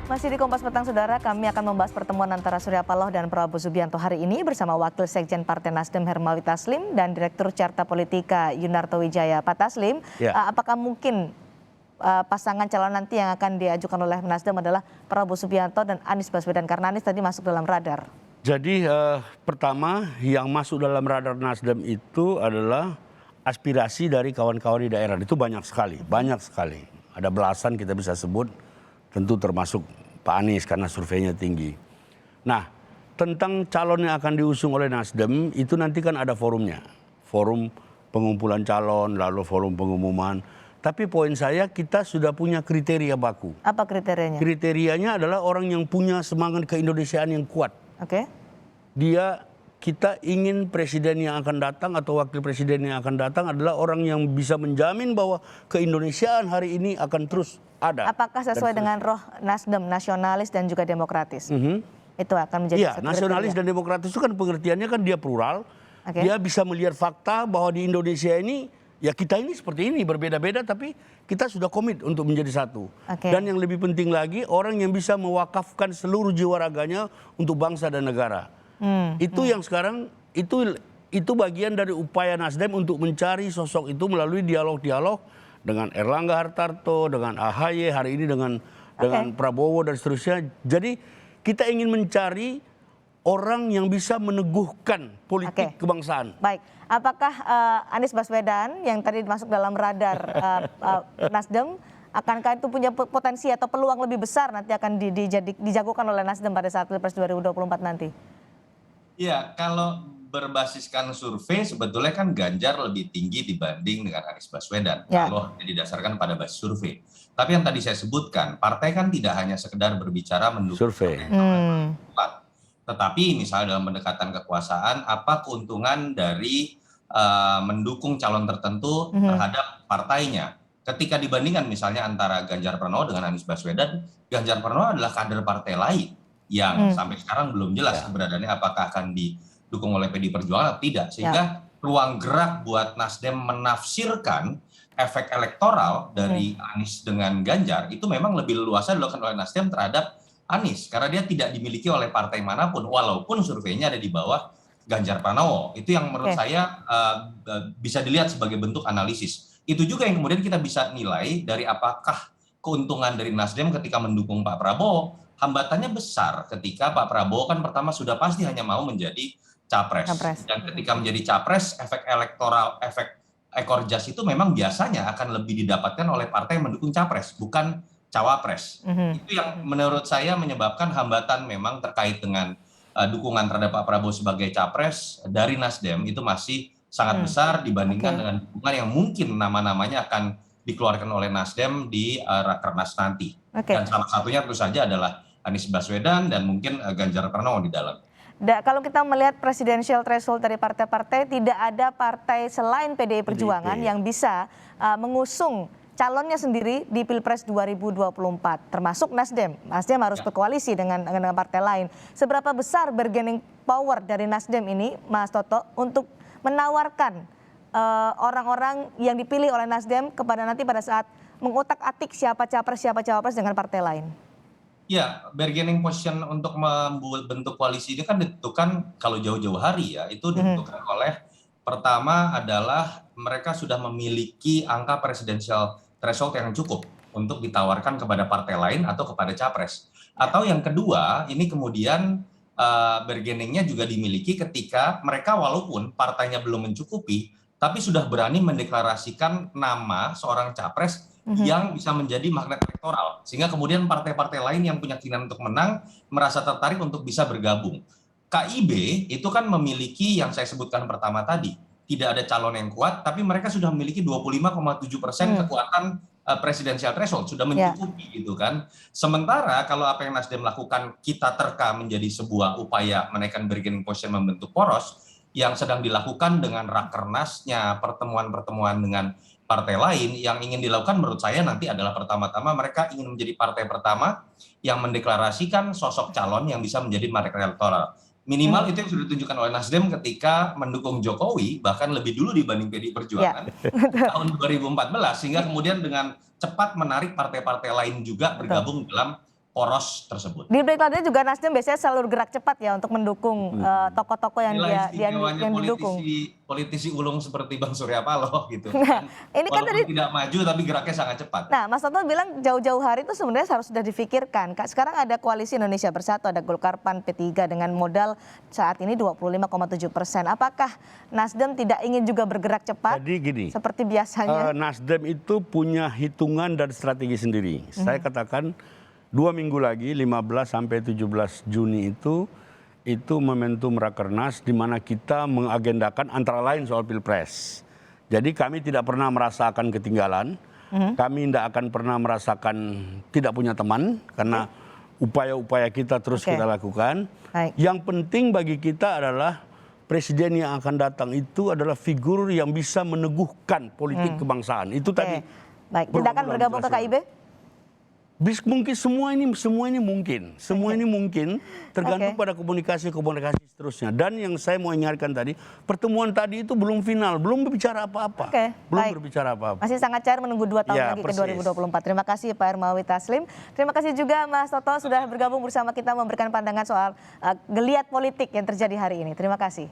Masih di Kompas Petang, Saudara, kami akan membahas pertemuan antara Surya Paloh dan Prabowo Subianto hari ini bersama Wakil Sekjen Partai Nasdem Hermawi Taslim dan Direktur Carta Politika Yunarto Wijaya. Pak Taslim, Ya. apakah mungkin pasangan calon nanti yang akan diajukan oleh Nasdem adalah Prabowo Subianto dan Anies Baswedan? Karena Anies tadi masuk dalam radar. Jadi pertama yang masuk dalam radar Nasdem itu adalah aspirasi dari kawan-kawan di daerah. Itu banyak sekali. Ada belasan kita bisa sebut, tentu termasuk Pak Anies karena surveinya tinggi. Nah, tentang calon yang akan diusung oleh Nasdem itu nanti kan ada forumnya. Forum pengumpulan calon, lalu forum pengumuman. Tapi poin saya, kita sudah punya kriteria baku. Apa kriterianya? Kriterianya adalah orang yang punya semangat keindonesiaan yang kuat. Oke. Kita ingin presiden yang akan datang atau wakil presiden yang akan datang adalah orang yang bisa menjamin bahwa keindonesiaan hari ini akan terus ada. Apakah sesuai dengan roh Nasdem, nasionalis dan juga demokratis? Itu akan menjadi Iya, satu nasionalis kriteria. dan demokratis itu kan pengertiannya kan dia plural. Oke. Dia bisa melihat fakta bahwa di Indonesia ini, ya kita ini seperti ini, berbeda-beda tapi kita sudah komit untuk menjadi satu. Oke. Dan yang lebih penting lagi, orang yang bisa mewakafkan seluruh jiwa raganya untuk bangsa dan negara. Itu yang sekarang, itu bagian dari upaya Nasdem untuk mencari sosok itu melalui dialog-dialog dengan Erlangga Hartarto, dengan AHY, hari ini dengan Prabowo dan seterusnya. Jadi kita ingin mencari orang yang bisa meneguhkan politik kebangsaan. Baik, apakah Anies Baswedan yang tadi masuk dalam radar Nasdem, akankah itu punya potensi atau peluang lebih besar nanti akan dijagokan oleh Nasdem pada saat Pilpres 2024 nanti? Iya, kalau berbasiskan survei sebetulnya kan Ganjar lebih tinggi dibanding dengan Anies Baswedan. Ya. Kalau didasarkan pada basis survei. Tapi yang tadi saya sebutkan, partai kan tidak hanya sekedar berbicara mendukung Survei. tetapi misalnya dalam pendekatan kekuasaan, apa keuntungan dari mendukung calon tertentu terhadap partainya. Ketika dibandingkan misalnya antara Ganjar Pranowo dengan Anies Baswedan, Ganjar Pranowo adalah kader partai lain yang sampai sekarang belum jelas keberadaannya apakah akan didukung oleh PDI Perjuangan atau tidak. Sehingga ruang gerak buat Nasdem menafsirkan efek elektoral dari Anies dengan Ganjar itu memang lebih leluasa dilakukan oleh Nasdem terhadap Anies. Karena dia tidak dimiliki oleh partai manapun walaupun surveinya ada di bawah Ganjar Pranowo. Itu yang menurut saya bisa dilihat sebagai bentuk analisis. Itu juga yang kemudian kita bisa nilai dari apakah keuntungan dari Nasdem ketika mendukung Pak Prabowo. Hambatannya besar ketika Pak Prabowo kan pertama sudah pasti hanya mau menjadi capres. Dan ketika menjadi capres, efek elektoral, efek ekor jas itu memang biasanya akan lebih didapatkan oleh partai yang mendukung capres, bukan cawapres. Itu yang menurut saya menyebabkan hambatan memang terkait dengan dukungan terhadap Pak Prabowo sebagai capres dari Nasdem itu masih sangat besar dibandingkan dengan dukungan yang mungkin nama-namanya akan dikeluarkan oleh Nasdem di Rakernas nanti. Dan salah satunya tentu saja adalah Anies Baswedan dan mungkin Ganjar Pranowo di dalam. Kalau kita melihat presidensial threshold dari partai-partai, tidak ada partai selain PDI Perjuangan yang bisa mengusung calonnya sendiri di Pilpres 2024, termasuk Nasdem. Nasdem harus berkoalisi dengan partai lain. Seberapa besar bargaining power dari Nasdem ini, Mas Toto, untuk menawarkan orang-orang yang dipilih oleh Nasdem kepada nanti pada saat mengotak-atik siapa cawapres dengan partai lain? Ya, bargaining position untuk membuat bentuk koalisi ini kan ditentukan kalau jauh-jauh hari ya, itu ditentukan oleh pertama adalah mereka sudah memiliki angka presidensial threshold yang cukup untuk ditawarkan kepada partai lain atau kepada capres. Atau yang kedua, ini kemudian bargainingnya juga dimiliki ketika mereka walaupun partainya belum mencukupi, tapi sudah berani mendeklarasikan nama seorang capres yang bisa menjadi magnet elektoral. Sehingga kemudian partai-partai lain yang punya keinginan untuk menang merasa tertarik untuk bisa bergabung. KIB itu kan memiliki yang saya sebutkan pertama tadi. Tidak ada calon yang kuat, tapi mereka sudah memiliki 25,7% kekuatan presidensial threshold. Sudah mencukupi gitu kan. Sementara kalau apa yang Nasdem lakukan kita terka menjadi sebuah upaya menaikkan bargaining position membentuk poros, yang sedang dilakukan dengan rakernasnya, pertemuan-pertemuan dengan partai lain yang ingin dilakukan menurut saya nanti adalah pertama-tama mereka ingin menjadi partai pertama yang mendeklarasikan sosok calon yang bisa menjadi magnet elektoral. Minimal itu yang sudah ditunjukkan oleh Nasdem ketika mendukung Jokowi, bahkan lebih dulu dibanding PDI Perjuangan tahun 2014, sehingga kemudian dengan cepat menarik partai-partai lain juga bergabung dalam poros tersebut. Di Pilkada juga Nasdem biasanya selalu gerak cepat ya untuk mendukung tokoh-tokoh yang Istimewanya yang didukung. politisi ulung seperti Bang Surya Paloh gitu. Ini kan Walaupun tadi, tidak maju tapi geraknya sangat cepat. nah Mas Toto bilang jauh-jauh hari itu sebenarnya harus sudah difikirkan. Sekarang ada koalisi Indonesia Bersatu, ada Golkar, PAN, P3 dengan modal saat ini 25,7%. Apakah Nasdem tidak ingin juga bergerak cepat? Jadi gini, Seperti biasanya. Nasdem itu punya hitungan dan strategi sendiri. Saya katakan 2 minggu lagi 15 sampai 17 Juni itu momentum Rakernas di mana kita mengagendakan antara lain soal Pilpres. Jadi kami tidak pernah merasakan ketinggalan. Kami tidak akan pernah merasakan tidak punya teman karena upaya-upaya kita terus kita lakukan. Baik. Yang penting bagi kita adalah presiden yang akan datang itu adalah figur yang bisa meneguhkan politik kebangsaan. Itu tadi. Baik, tidak akan bergabung ke KIB? Mungkin semua ini mungkin tergantung pada komunikasi seterusnya. Dan yang saya mau ingatkan tadi, pertemuan tadi itu belum final, belum berbicara apa-apa. Berbicara apa-apa. Masih sangat cair menunggu 2 tahun lagi ke 2024. Terima kasih Pak Hermawi Taslim. Terima kasih juga Mas Toto sudah bergabung bersama kita memberikan pandangan soal geliat politik yang terjadi hari ini. Terima kasih.